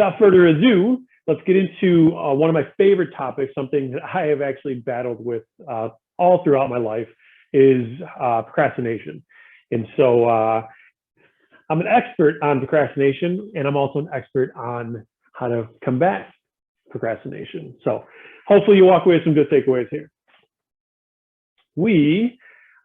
without further ado, let's get into one of my favorite topics, something that I have actually battled with all throughout my life, is procrastination. And so I'm an expert on procrastination, and I'm also an expert on how to combat procrastination. So hopefully you walk away with some good takeaways here.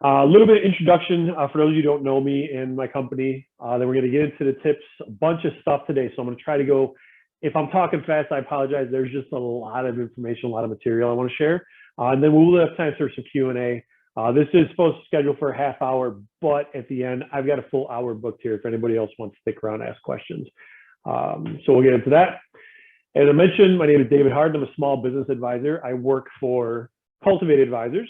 A little bit of introduction for those of you who don't know me and my company. Then we're going to get into the tips, a bunch of stuff today. So I'm going to try to go, if I'm talking fast, I apologize. There's just a lot of information, a lot of material I want to share. And then we'll have time for some Q&A. This is supposed to schedule for a half hour, but at the end, I've got a full hour booked here if anybody else wants to stick around and ask questions. So we'll get into that. As I mentioned, my name is David Hardin. I'm a small business advisor. I work for Cultivated Advisors.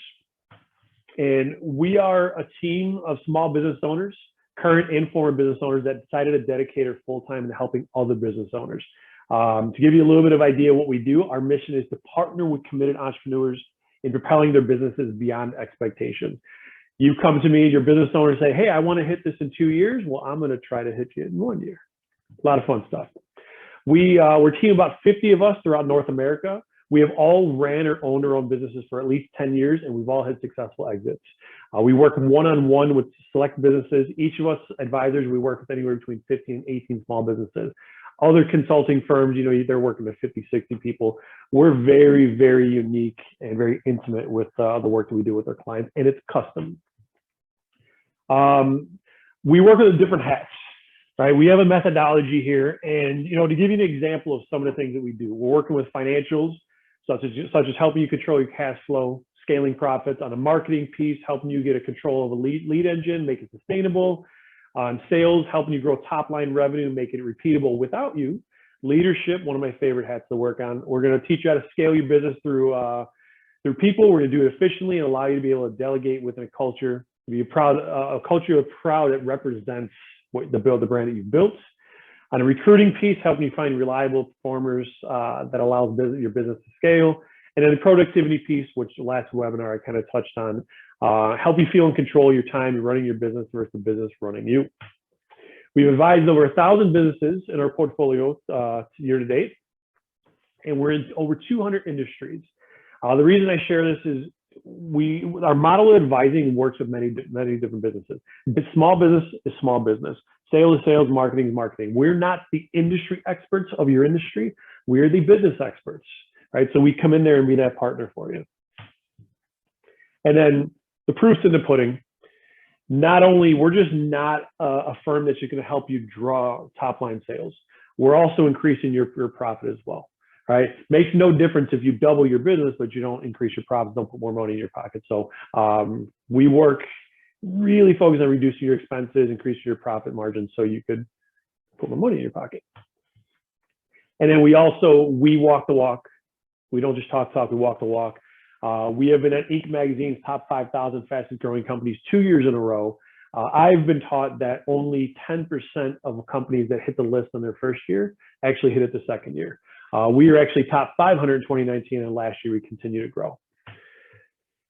And we are a team of small business owners, current and former business owners, that decided to dedicate our full time to helping other business owners. To give you a little bit of idea of what we do, our mission is to partner with committed entrepreneurs in propelling their businesses beyond expectations. You come to me, your business owner, say, hey, I want to hit this in 2 years. Well, I'm going to try to hit you in 1 year. A lot of fun stuff. We're a team of about 50 of us throughout North America. We have all ran or owned our own businesses for at least 10 years, and we've all had successful exits. We work one-on-one with select businesses. Each of us advisors, we work with anywhere between 15 and 18 small businesses. Other consulting firms, they're working with 50, 60 people. We're very, very unique and very intimate with the work that we do with our clients, and it's custom. We work with different hats, right? We have a methodology here, and to give you an example of some of the things that we do, we're working with financials, such as helping you control your cash flow, scaling profits. On a marketing piece, helping you get a control of a lead engine, make it sustainable. On sales, helping you grow top line revenue, make it repeatable without you. Leadership, one of my favorite hats to work on. We're going to teach you how to scale your business through people. We're going to do it efficiently and allow you to be able to delegate within a culture, be a culture of proud that represents the brand that you've built. On a recruiting piece, helping you find reliable performers that allows your business to scale. And then the productivity piece, which the last webinar I kind of touched on, help you feel in control of your time and running your business versus the business running you. We've advised over 1,000 businesses in our portfolio year to date, and we're in over 200 industries. The reason I share this is our model of advising works with many different businesses. But small business is small business. Sales is sales, marketing is marketing. We're not the industry experts of your industry. We're the business experts, right? So we come in there and be that partner for you. And then the proof's in the pudding. Not only, we're just not a firm that's just going to help you draw top line sales. We're also increasing your profit as well, right? Makes no difference if you double your business, but you don't increase your profits, don't put more money in your pocket. So we work really focus on reducing your expenses, increasing your profit margin so you could put more money in your pocket. And then we walk the walk. We don't just talk, we walk the walk. We have been at Inc. Magazine's top 5,000 fastest growing companies 2 years in a row. I've been taught that only 10% of companies that hit the list on their first year actually hit it the second year. We are actually top 500 in 2019, and last year we continue to grow.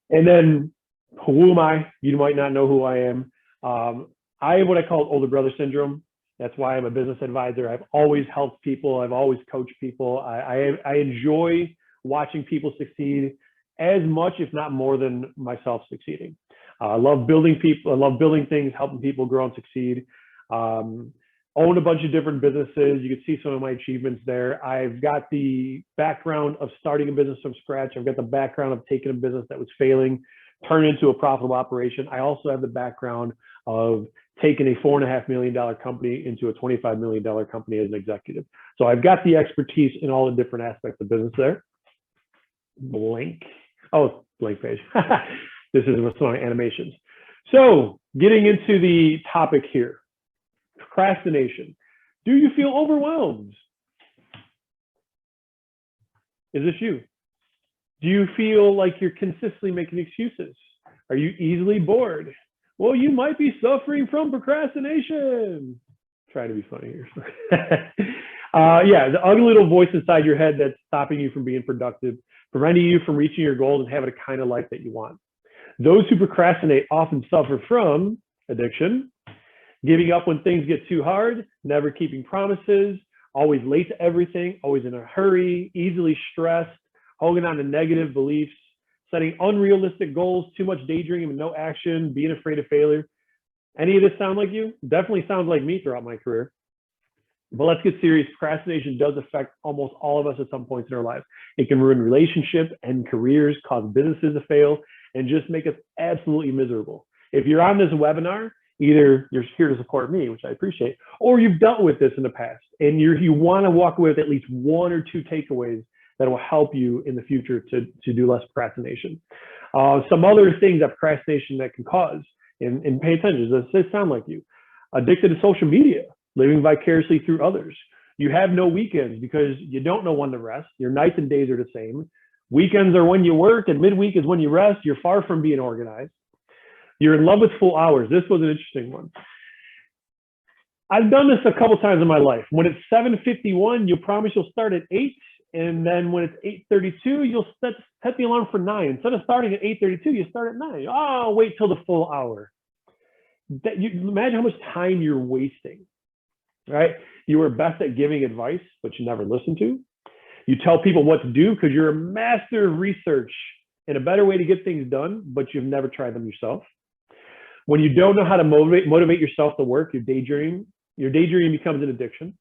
And then who am I? You might not know who I am. I have what I call older brother syndrome. That's why I'm a business advisor. I've always helped people. I've always coached people. I enjoy watching people succeed as much, if not more than myself succeeding. I love building people. I love building things, helping people grow and succeed. Own a bunch of different businesses. You can see some of my achievements there. I've got the background of starting a business from scratch. I've got the background of taking a business that was failing, turn it into a profitable operation. I also have the background of taking a $4.5 million company into a $25 million company as an executive. So I've got the expertise in all the different aspects of business there. Blank page. This is what's on animations. So getting into the topic here, procrastination. Do you feel overwhelmed? Is this you? Do you feel like you're consistently making excuses? Are you easily bored? Well, you might be suffering from procrastination. Try to be funny here. Yeah, the ugly little voice inside your head that's stopping you from being productive, preventing you from reaching your goals and having a kind of life that you want. Those who procrastinate often suffer from addiction, giving up when things get too hard, never keeping promises, always late to everything, always in a hurry, easily stressed, holding on to negative beliefs, setting unrealistic goals, too much daydreaming and no action, being afraid of failure. Any of this sound like you? Definitely sounds like me throughout my career. But let's get serious. Procrastination does affect almost all of us at some points in our lives. It can ruin relationships and careers, cause businesses to fail, and just make us absolutely miserable. If you're on this webinar, either you're here to support me, which I appreciate, or you've dealt with this in the past, and you want to walk away with at least one or two takeaways that will help you in the future to do less procrastination. Some other things that procrastination that can cause, and pay attention, does this sound like you? Addicted to social media, living vicariously through others. You have no weekends because you don't know when to rest. Your nights and days are the same. Weekends are when you work and midweek is when you rest. You're far from being organized. You're in love with full hours. This was an interesting one. I've done this a couple times in my life. When it's 7:51, you promise you'll start at 8. And then when it's 8:32, you'll set the alarm for 9. Instead of starting at 8:32, you start at 9. Oh, wait till the full hour. You imagine how much time you're wasting, right? You are best at giving advice, but you never listen to. You tell people what to do because you're a master of research and a better way to get things done, but you've never tried them yourself. When you don't know how to motivate yourself to work, your daydream becomes an addiction.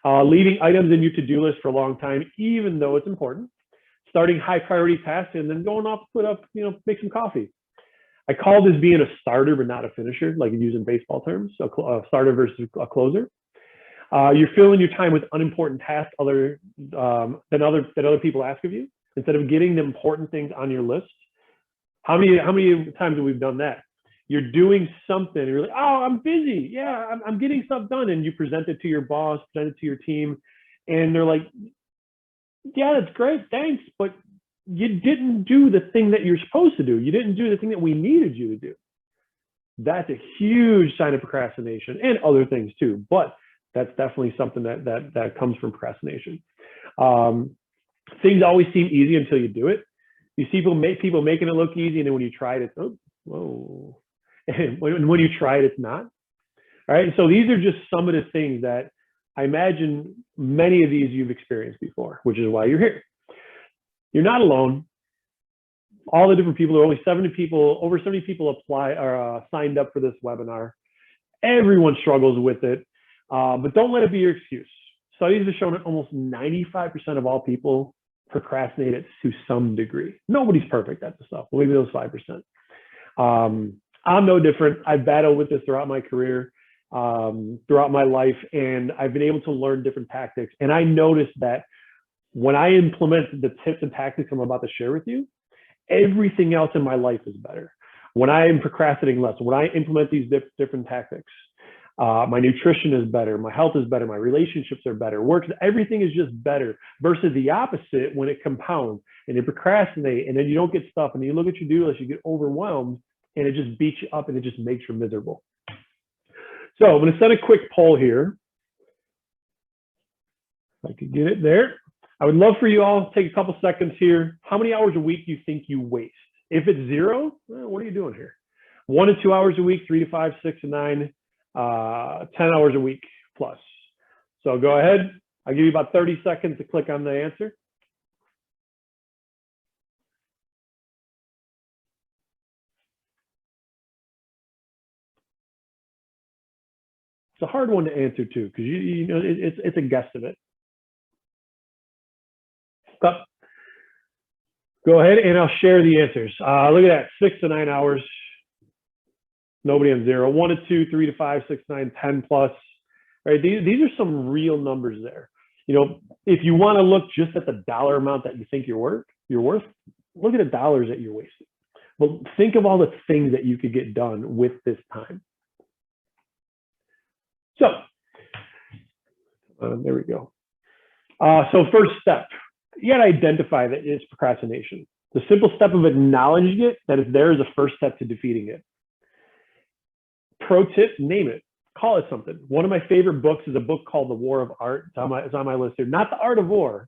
Leaving items in your to-do list for a long time, even though it's important. Starting high priority tasks and then going off to put up, make some coffee. I call this being a starter, but not a finisher, like you use in baseball terms, a starter versus a closer. You're filling your time with unimportant tasks that other people ask of you, instead of getting the important things on your list. How many times have we done that? You're doing something, and you're like, oh, I'm busy. Yeah, I'm getting stuff done. And you present it to your boss, present it to your team, and they're like, yeah, that's great, thanks. But you didn't do the thing that you're supposed to do. You didn't do the thing that we needed you to do. That's a huge sign of procrastination, and other things too. But that's definitely something that comes from procrastination. Things always seem easy until you do it. You see people making it look easy, and then when you try it, it's, oh, whoa. And when you try it, it's not. All right. So these are just some of the things that I imagine many of these you've experienced before, which is why you're here. You're not alone. All the different people, there are only 70 people, over 70 people apply or signed up for this webinar. Everyone struggles with it, but don't let it be your excuse. Studies have shown that almost 95% of all people procrastinate it to some degree. Nobody's perfect at this stuff. Maybe those 5%. I'm no different. I've battled with this throughout my career, throughout my life, and I've been able to learn different tactics. And I noticed that when I implement the tips and tactics I'm about to share with you, everything else in my life is better. When I am procrastinating less, when I implement these different tactics, my nutrition is better, my health is better, my relationships are better, everything is just better, versus the opposite when it compounds and you procrastinate and then you don't get stuff and you look at your to-do list, you get overwhelmed, and it just beats you up and it just makes you miserable. So I'm going to set a quick poll here. If I could get it there. I would love for you all to take a couple seconds here. How many hours a week do you think you waste? If it's 0, well, what are you doing here? 1 to 2 hours a week, 3 to 5, 6 to 9, 10 hours a week plus. So go ahead. I'll give you about 30 seconds to click on the answer. It's a hard one to answer too, because it's a guesstimate. But go ahead and I'll share the answers. Look at that, 6 to 9 hours. Nobody on 0. 1 to 2, 3 to 5, 6 to 9, 10 plus. Right? These are some real numbers there. If you want to look just at the dollar amount that you think you're worth, look at the dollars that you're wasting. But think of all the things that you could get done with this time. So, there we go. So first step, you got to identify that it's procrastination. The simple step of acknowledging it, that it's there, is the first step to defeating it. Pro tip, name it. Call it something. One of my favorite books is a book called The War of Art. It's on my list here. Not The Art of War.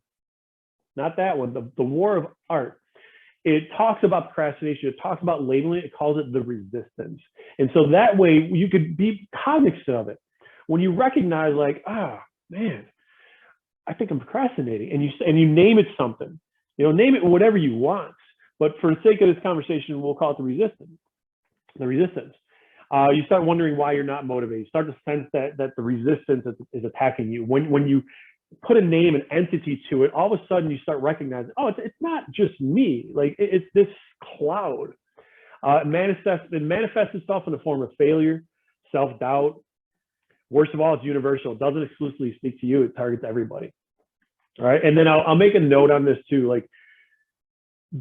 Not that one. The War of Art. It talks about procrastination. It talks about labeling it. It calls it the resistance. And so that way you could be cognizant of it. When you recognize, like, man, I think I'm procrastinating. And you name it something, name it whatever you want. But for the sake of this conversation, we'll call it the resistance. You start wondering why you're not motivated. You start to sense that the resistance is attacking you. When you put a name, an entity to it, all of a sudden you start recognizing, oh, it's not just me. Like it's this cloud. It manifests itself in the form of failure, self-doubt. Worst of all, it's universal. It doesn't exclusively speak to you. It targets everybody. All right. And then I'll make a note on this too. Like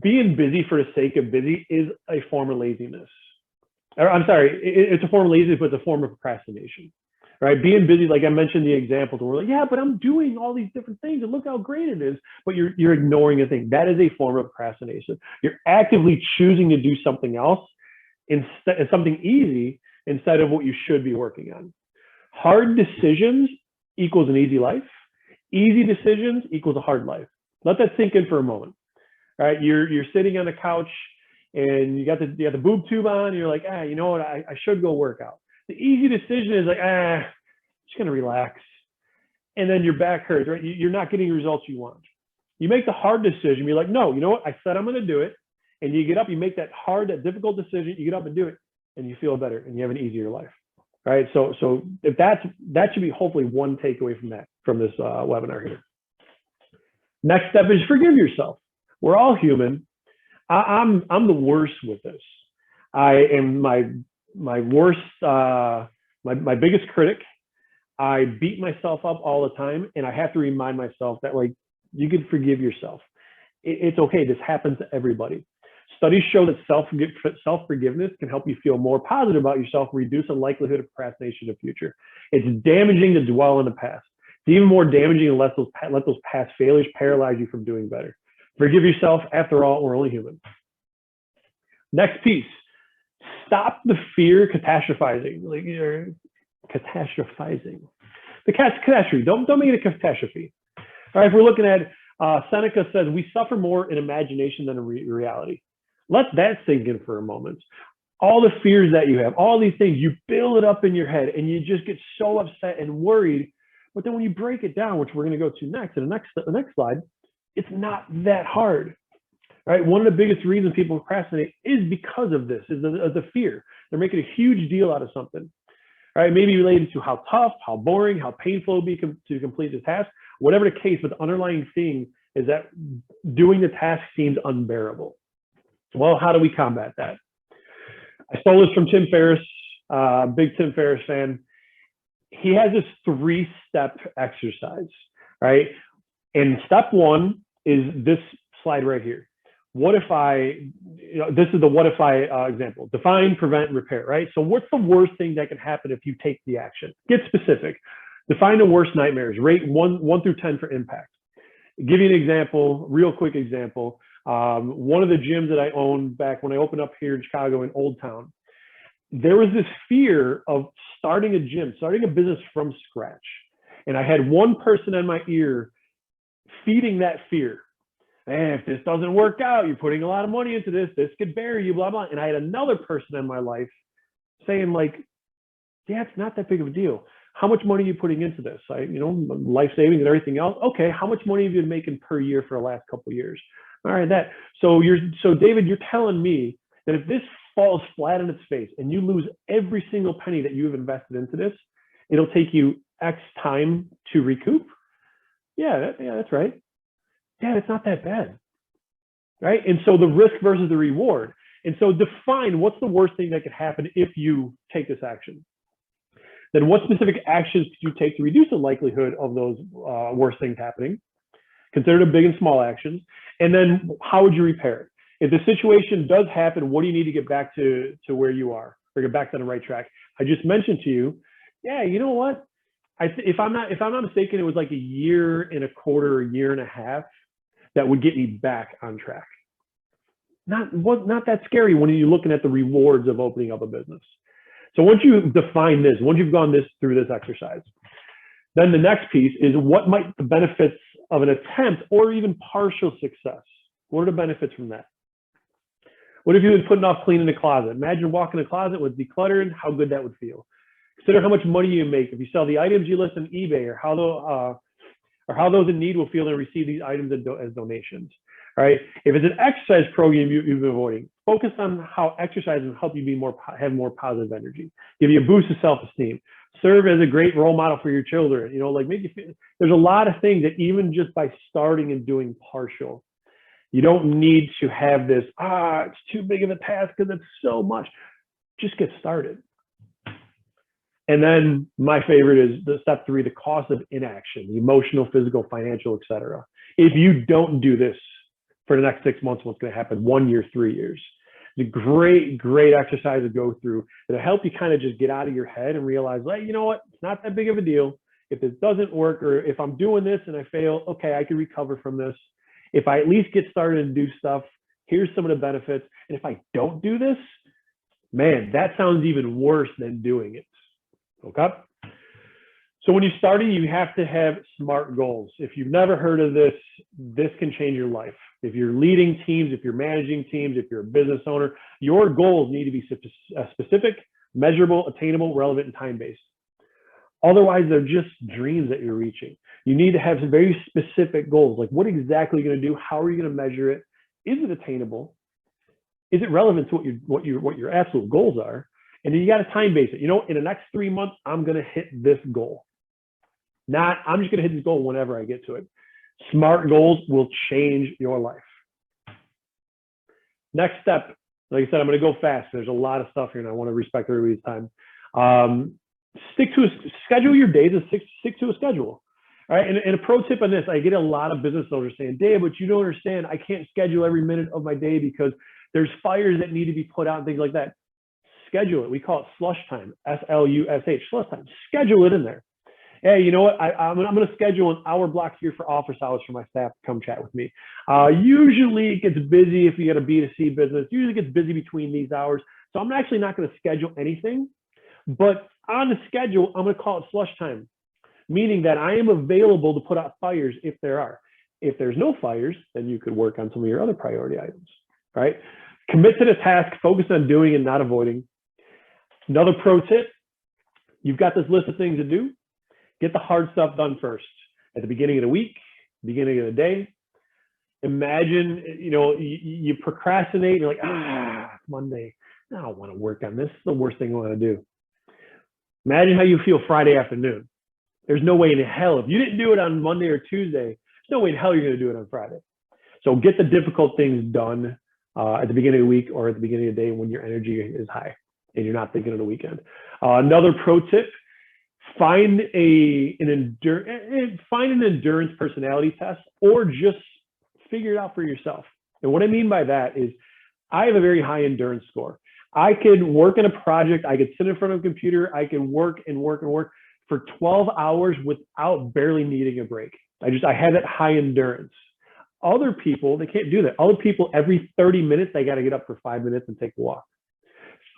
being busy for the sake of busy is a form of laziness. I'm sorry, it's a form of laziness, but it's a form of procrastination. Right? Being busy, like I mentioned the example, we're like, yeah, but I'm doing all these different things and look how great it is. But you're ignoring a thing. That is a form of procrastination. You're actively choosing to do something else instead, something easy instead of what you should be working on. Hard decisions equals an easy life. Easy decisions equals a hard life. Let that sink in for a moment. All right, you're sitting on the couch and you got the boob tube on. And you're like, you know what? I should go work out. The easy decision is like, just gonna relax, and then your back hurts. Right? You're not getting the results you want. You make the hard decision. You're like, no, you know what? I said I'm gonna do it, and you get up. You make that difficult decision. You get up and do it, and you feel better, and you have an easier life. Right? So if that should be hopefully one takeaway from this webinar here. Next step is forgive yourself. We're all human. I'm the worst with this. I am my worst, my biggest critic. I beat myself up all the time, and I have to remind myself that like you can forgive yourself. It's okay. This happens to everybody. Studies show that self-forgiveness can help you feel more positive about yourself, reduce the likelihood of procrastination in the future. It's damaging to dwell in the past. It's even more damaging to let those past failures paralyze you from doing better. Forgive yourself. After all, we're only human. Next piece. Stop the fear catastrophizing. Like you're catastrophizing. The catastrophe. Don't make it a catastrophe. All right. If we're looking at Seneca says we suffer more in imagination than in reality. Let that sink in for a moment. All the fears that you have, all these things, you build it up in your head, and you just get so upset and worried. But then when you break it down, which we're going to go to next, in the next slide, it's not that hard. Right? One of the biggest reasons people procrastinate is because of this, is the fear. They're making a huge deal out of something. All right? Maybe related to how tough, how boring, how painful it will be to complete the task. Whatever the case, but the underlying thing is that doing the task seems unbearable. Well, how do we combat that? I stole this from Tim Ferriss, big Tim Ferriss fan. He has this 3-step exercise, right? And step 1 is this slide right here. What if this is the what if I example. Define, prevent, repair, right? So what's the worst thing that can happen if you take the action? Get specific. Define the worst nightmares. Rate 1 through 10 for impact. Give you an example, real quick example. One of the gyms that I owned back when I opened up here in Chicago in Old Town, there was this fear of starting a gym, starting a business from scratch. And I had one person in my ear feeding that fear. If this doesn't work out, you're putting a lot of money into this could bury you, blah, blah. And I had another person in my life saying like, yeah, it's not that big of a deal. How much money are you putting into this? Life savings and everything else. Okay, how much money have you been making per year for the last couple of years? All right, so David, you're telling me that if this falls flat on its face and you lose every single penny that you have invested into this, it'll take you X time to recoup? Yeah, that's right. Dad, it's not that bad, right? And so the risk versus the reward. And so define what's the worst thing that could happen if you take this action. Then what specific actions could you take to reduce the likelihood of those worst things happening? Consider the big and small actions. And then how would you repair it? If the situation does happen, what do you need to get back to where you are or get back on the right track? I just mentioned to you, yeah, you know what? If I'm not mistaken, it was like 1.25 years, a year and a half that would get me back on track. Not that scary when you're looking at the rewards of opening up a business. So once you define this, once you've gone through this exercise, then the next piece is what might the benefits of an attempt or even partial success? What are the benefits from that? What if you had putting off cleaning the closet? Imagine walking the closet was decluttered, how good that would feel. Consider how much money you make if you sell the items you list on eBay, or or how those in need will feel and receive these items as donations. All right. If it's an exercise program you've been avoiding, focus on how exercise will help you have more positive energy, give you a boost of self-esteem, serve as a great role model for your children. Like make you feel, there's a lot of things that even just by starting and doing partial, you don't need to have this, it's too big of a task because it's so much. Just get started. And then my favorite is the step 3, the cost of inaction, the emotional, physical, financial, etc. If you don't do this for the next 6 months, what's going to happen? 1 year, 3 years. It's a great exercise to go through that'll help you kind of just get out of your head and realize, like, you know what? It's not that big of a deal. If this doesn't work, or if I'm doing this and I fail, okay, I can recover from this. If I at least get started and do stuff, here's some of the benefits. And if I don't do this, man, that sounds even worse than doing it. Okay. So when you're starting, you have to have SMART goals. If you've never heard of this, this can change your life. If you're leading teams, if you're managing teams, if you're a business owner, your goals need to be specific, measurable, attainable, relevant, and time-based. Otherwise, they're just dreams that you're reaching. You need to have some very specific goals. Like, what exactly are you going to do? How are you going to measure it? Is it attainable? Is it relevant to what your absolute goals are? And then you got to time base it. In the next 3 months, I'm going to hit this goal. Not, I'm just going to hit this goal whenever I get to it. SMART goals will change your life. Next step, like I said, I'm going to go fast. There's a lot of stuff here, and I want to respect everybody's time. Schedule your days and stick to a schedule. All right. And a pro tip on this, I get a lot of business owners saying, Dave, but you don't understand. I can't schedule every minute of my day because there's fires that need to be put out and things like that. Schedule it. We call it slush time, SLUSH, slush time. Schedule it in there. Hey, you know what? I'm going to schedule an hour block here for office hours for my staff to come chat with me. Usually it gets busy if you got a B2C business. Usually it gets busy between these hours. So I'm actually not going to schedule anything. But on the schedule, I'm going to call it slush time, meaning that I am available to put out fires if there are. If there's no fires, then you could work on some of your other priority items, right? Commit to the task, focus on doing and not avoiding. Another pro tip, you've got this list of things to do. Get the hard stuff done first. At the beginning of the week, beginning of the day. Imagine, you procrastinate, you're like, it's Monday. I don't want to work on this. It's the worst thing I want to do. Imagine how you feel Friday afternoon. There's no way in hell, if you didn't do it on Monday or Tuesday, there's no way in hell you're going to do it on Friday. So get the difficult things done at the beginning of the week or at the beginning of the day when your energy is high and you're not thinking of the weekend. Another pro tip, find an endurance personality test or just figure it out for yourself. And what I mean by that is I have a very high endurance score. I could work in a project. I could sit in front of a computer. I can work and work and work for 12 hours without barely needing a break. I have that high endurance. Other people, they can't do that. Other people, every 30 minutes, they got to get up for 5 minutes and take a walk.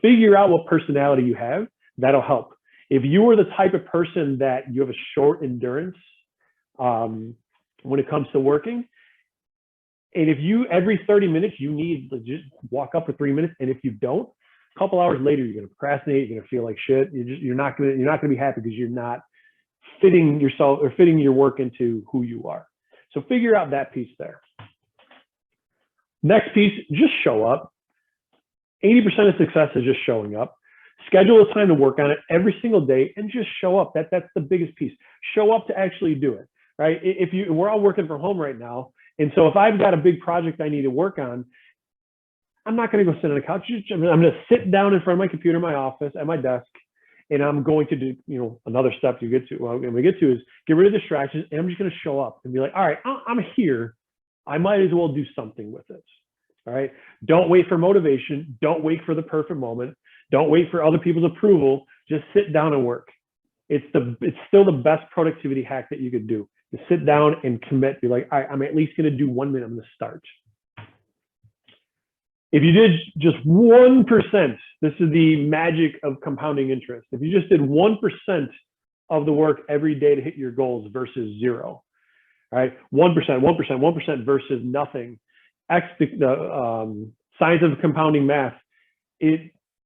Figure out what personality you have. That'll help. If you are the type of person that you have a short endurance when it comes to working, and if you, every 30 minutes, you need to just walk up for 3 minutes, and if you don't, a couple hours later, you're going to procrastinate. You're going to feel like shit. You're not going to be happy because you're not fitting yourself or fitting your work into who you are. So figure out that piece there. Next piece, just show up. 80% of success is just showing up. Schedule a time to work on it every single day and just show up. That's the biggest piece. Show up to actually do it, right? We're all working from home right now. And so if I've got a big project I need to work on, I'm not going to go sit on the couch. I'm going to sit down in front of my computer in my office at my desk, and I'm going to do, another step we get to is get rid of distractions, and I'm just going to show up and be like, all right, I'm here. I might as well do something with it. All right. Don't wait for motivation. Don't wait for the perfect moment. Don't wait for other people's approval. Just sit down and work. It's still the best productivity hack that you could do. To sit down and commit. Be like, all right, I'm at least going to do 1 minute. I'm going to start. If you did just 1%, this is the magic of compounding interest. If you just did 1% of the work every day to hit your goals versus 0, all right? 1% versus nothing. Science of compounding math.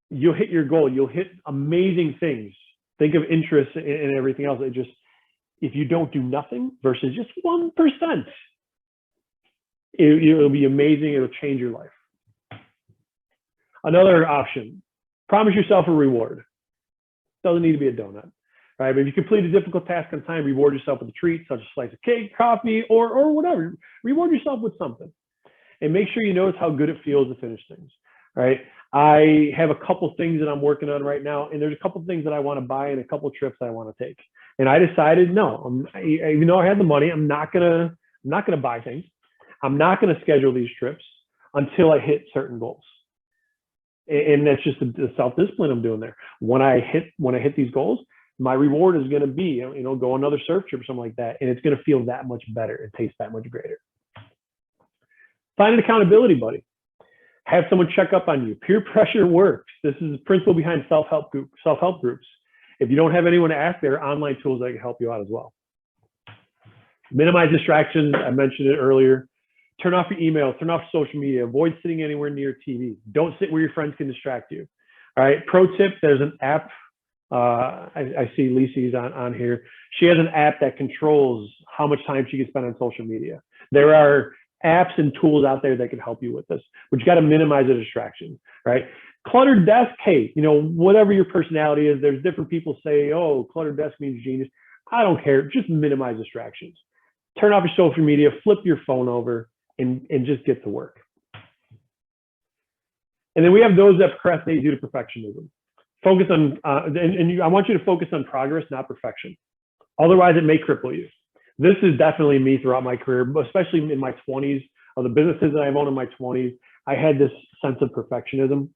You'll hit your goal. You'll hit amazing things. Think of interest and everything else. if you don't do nothing versus just 1%, it'll be amazing. It'll change your life. Another option, promise yourself a reward. Doesn't need to be a donut, right? But if you complete a difficult task on time, reward yourself with a treat, such as a slice of cake, coffee, or whatever. Reward yourself with something. And make sure you notice how good it feels to finish things, right? I have a couple things that I'm working on right now, and there's a couple things that I want to buy and a couple trips I want to take. And I decided, no, even though I had the money, I'm not gonna buy things. I'm not gonna schedule these trips until I hit certain goals. And that's just the self-discipline I'm doing there. When I hit these goals, my reward is going to be, go another surf trip or something like that, and it's going to feel that much better and taste that much greater. Find an accountability buddy. Have someone check up on you. Peer pressure works. This is the principle behind self-help groups. If you don't have anyone to ask, there are online tools that can help you out as well. Minimize distractions. I mentioned it earlier. Turn off your email, turn off social media, avoid sitting anywhere near TV. Don't sit where your friends can distract you. All right, pro tip, there's an app. I see Lisi's on here. She has an app that controls how much time she can spend on social media. There are apps and tools out there that can help you with this, but you got to minimize the distraction, right? Cluttered desk, hey, whatever your personality is, there's different people say, oh, cluttered desk means genius. I don't care, just minimize distractions. Turn off your social media, flip your phone over, and just get to work. And then we have those that procrastinate due to perfectionism. Focus on, and I want you to focus on progress, not perfection. Otherwise, it may cripple you. This is definitely me throughout my career, especially in my 20s, of the businesses that I've owned in my 20s. I had this sense of perfectionism,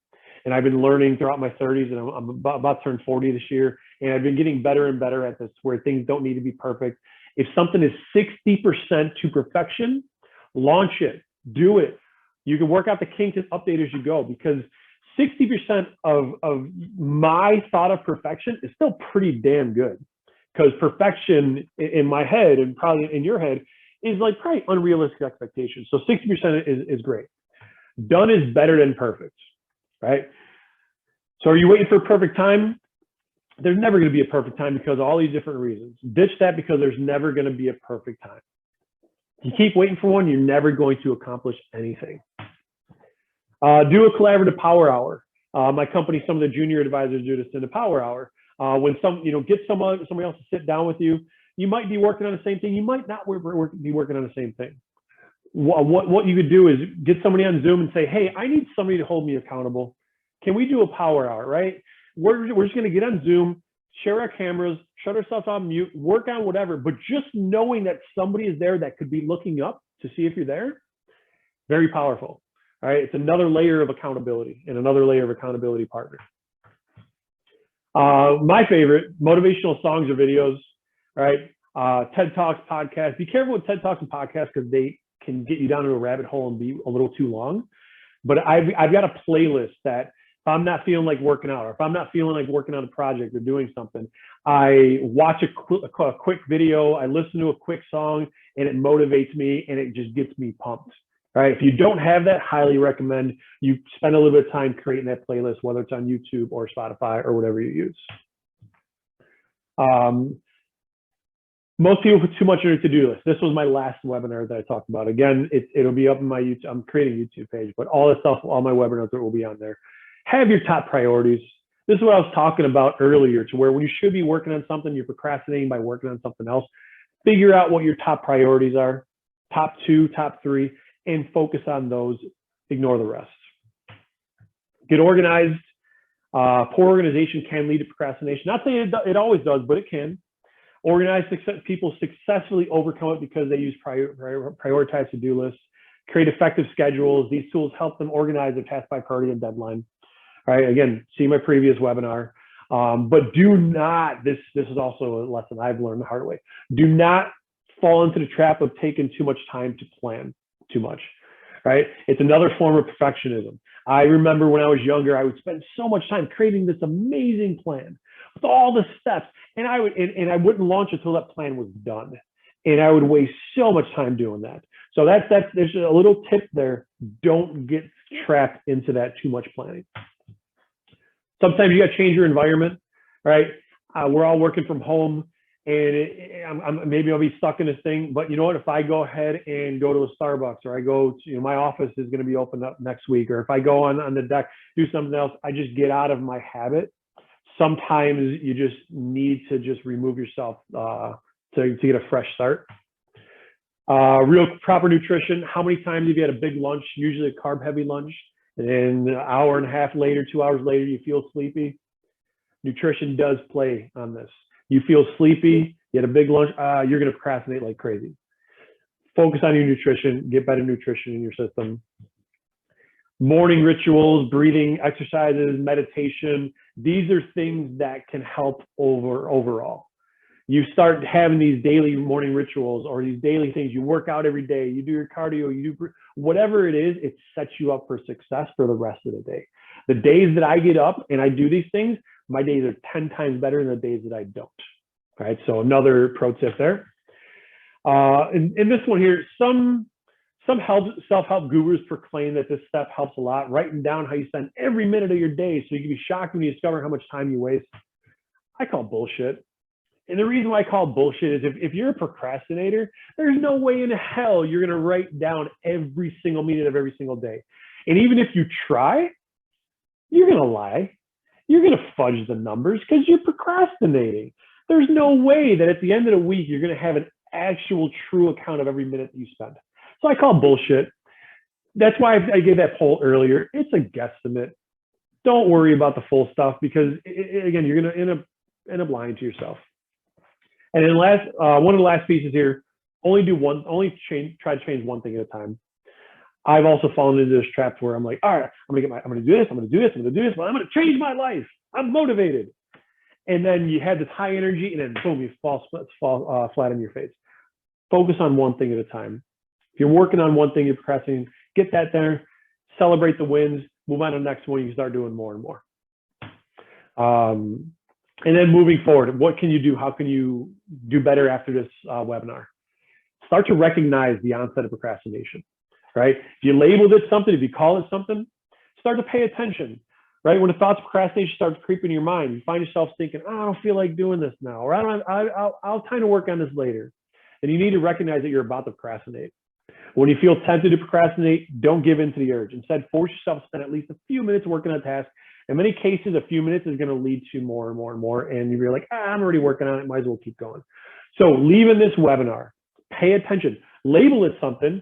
and I've been learning throughout my 30s, and I'm about to turn 40 this year, and I've been getting better and better at this, where things don't need to be perfect. If something is 60% to perfection, launch it, do it. You can work out the kinks and update as you go, because 60% of my thought of perfection is still pretty damn good. Because perfection in my head, and probably in your head, is like probably unrealistic expectations. So 60% is great. Done is better than perfect, right? So are you waiting for a perfect time? There's never going to be a perfect time because of all these different reasons. Ditch that, because there's never going to be a perfect time. You keep waiting for one, you're never going to accomplish anything. Do a collaborative power hour. My company, some of the junior advisors do this in a power hour. When get somebody else to sit down with you. You might be working on the same thing. You might not be working on the same thing. What you could do is get somebody on Zoom and say, hey, I need somebody to hold me accountable. Can we do a power hour, right? We're just going to get on Zoom, share our cameras, shut ourselves on mute, work on whatever, but just knowing that somebody is there that could be looking up to see if you're there, very powerful. All right, it's another layer of accountability and another layer of accountability partner. My favorite, motivational songs or videos, right? TED Talks, podcasts. Be careful with TED Talks and podcasts, because they can get you down into a rabbit hole and be a little too long. But I've got a playlist that if I'm not feeling like working out, or if I'm not feeling like working on a project or doing something, I watch a quick video, I listen to a quick song, and it motivates me and it just gets me pumped. Right? If you don't have that, highly recommend you spend a little bit of time creating that playlist, whether it's on YouTube or Spotify or whatever you use. Most people put too much on their to-do list. This was my last webinar that I talked about. Again, it'll be up in my YouTube. I'm creating a YouTube page, but all this stuff, all my webinars will be on there. Have your top priorities. This is what I was talking about earlier, to where when you should be working on something, you're procrastinating by working on something else. Figure out what your top priorities are, top 2, top 3, and focus on those. Ignore the rest. Get organized. Poor organization can lead to procrastination. Not saying it always does, but it can. Organized people successfully overcome it because they use prioritized to-do lists, create effective schedules. These tools help them organize their task by priority and deadline. All right, again, see my previous webinar. But do not, this is also a lesson I've learned the hard way. Do not fall into the trap of taking too much time to plan too much, right? It's another form of perfectionism. I remember when I was younger, I would spend so much time creating this amazing plan with all the steps, and I wouldn't launch until that plan was done, and I would waste so much time doing that. So there's a little tip there. Don't get trapped into that too much planning. Sometimes you got to change your environment, right? We're all working from home. and maybe I'll be stuck in this thing. But you know what? If I go ahead and go to a Starbucks, or I go to, my office is going to be opened up next week, or if I go on the deck, do something else, I just get out of my habit. Sometimes you just need to just remove yourself to get a fresh start. Real proper nutrition. How many times have you had a big lunch, usually a carb-heavy lunch, and then an hour and a half later, 2 hours later, you feel sleepy? Nutrition does play on this. You feel sleepy, you had a big lunch, you're going to procrastinate like crazy. Focus on your nutrition, get better nutrition in your system. Morning rituals, breathing exercises, meditation. These are things that can help overall. You start having these daily morning rituals or these daily things. You work out every day, you do your cardio, you do whatever it is, it sets you up for success for the rest of the day. The days that I get up and I do these things, my days are 10 times better than the days that I don't. All right, so another pro tip there. In this one here, some self-help gurus proclaim that this step helps a lot, writing down how you spend every minute of your day so you can be shocked when you discover how much time you waste. I call bullshit. And the reason why I call bullshit is if you're a procrastinator, there's no way in hell you're going to write down every single minute of every single day. And even if you try, you're going to lie. You're going to fudge the numbers because you're procrastinating. There's no way that at the end of the week, you're going to have an actual true account of every minute that you spend. So I call bullshit. That's why I gave that poll earlier. It's a guesstimate. Don't worry about the full stuff because, again, you're going to end up lying to yourself. And then one of the last pieces here, try to change one thing at a time. I've also fallen into this trap where I'm like, all right, I'm going to do this, I'm going to do this, I'm going to do this, but I'm going to change my life. I'm motivated. And then you have this high energy and then boom, you fall flat on your face. Focus on one thing at a time. If you're working on one thing, you're procrastinating, get that there, celebrate the wins, move on to the next one, you can start doing more and more. And then moving forward, what can you do? How can you do better after this webinar? Start to recognize the onset of procrastination, right? If you labeled it something, if you call it something, start to pay attention, right? When the thoughts of procrastination start to creep in your mind, you find yourself thinking, oh, I don't feel like doing this now, or I'll time to work on this later. And you need to recognize that you're about to procrastinate. When you feel tempted to procrastinate, don't give in to the urge. Instead, force yourself to spend at least a few minutes working on a task. In many cases, a few minutes is going to lead to more and more and more. And you're like, I'm already working on it, might as well keep going. So leaving this webinar, pay attention, label it something.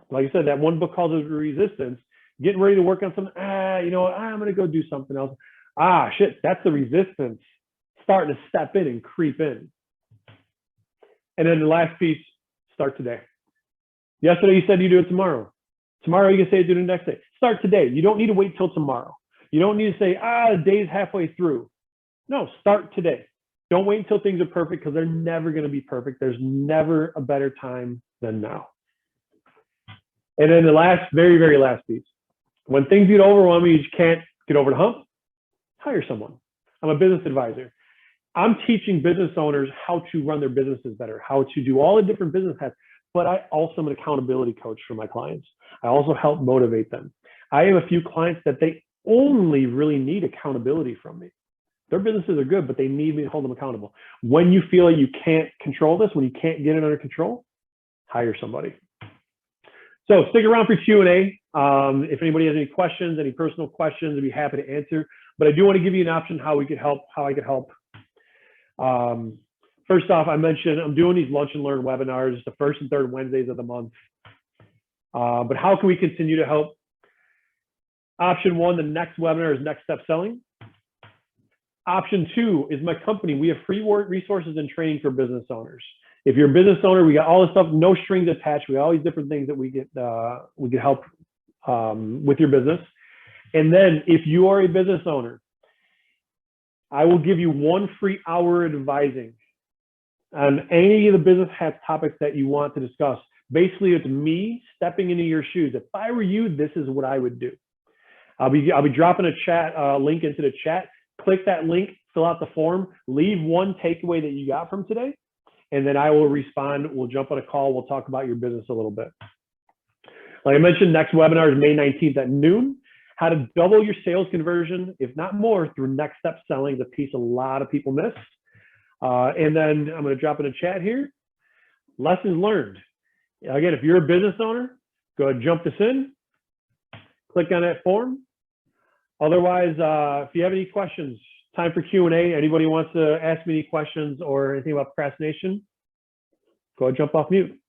Like I said, that one book called Resistance, getting ready to work on something. I'm going to go do something else. Shit, that's the resistance starting to step in and creep in. And then the last piece, start today. Yesterday, you said you do it tomorrow. Tomorrow, you can say do it the next day. Start today. You don't need to wait till tomorrow. You don't need to say, the day's halfway through. No, start today. Don't wait until things are perfect because they're never going to be perfect. There's never a better time than now. And then the last, very, very last piece. When things get overwhelming, you just can't get over the hump, hire someone. I'm a business advisor. I'm teaching business owners how to run their businesses better, how to do all the different business hats, but I also am an accountability coach for my clients. I also help motivate them. I have a few clients that they only really need accountability from me. Their businesses are good, but they need me to hold them accountable. When you feel like you can't control this, when you can't get it under control, hire somebody. So stick around for Q&A. If anybody has any questions, any personal questions, I'd be happy to answer. But I do want to give you an option how I could help. First off, I mentioned I'm doing these lunch and learn webinars the first and third Wednesdays of the month. But how can we continue to help? Option one, the next webinar is Next Step Selling. Option two is my company. We have free resources and training for business owners. If you're a business owner, we got all this stuff, no strings attached. We got all these different things that we can help with your business. And then if you are a business owner, I will give you 1 free hour advising on any of the business hats topics that you want to discuss. Basically, it's me stepping into your shoes. If I were you, this is what I would do. I'll be dropping a chat link into the chat. Click that link, fill out the form, leave one takeaway that you got from today, and then I will respond. We'll jump on a call. We'll talk about your business a little bit. Like I mentioned, next webinar is May 19th at noon. How to double your sales conversion, if not more, through next step selling, the piece a lot of people miss. And then I'm going to drop in a chat here. Lessons learned. Again, if you're a business owner, go ahead and jump this in, click on that form. Otherwise, if you have any questions, time for Q&A. Anybody wants to ask me any questions or anything about procrastination, go ahead and jump off mute.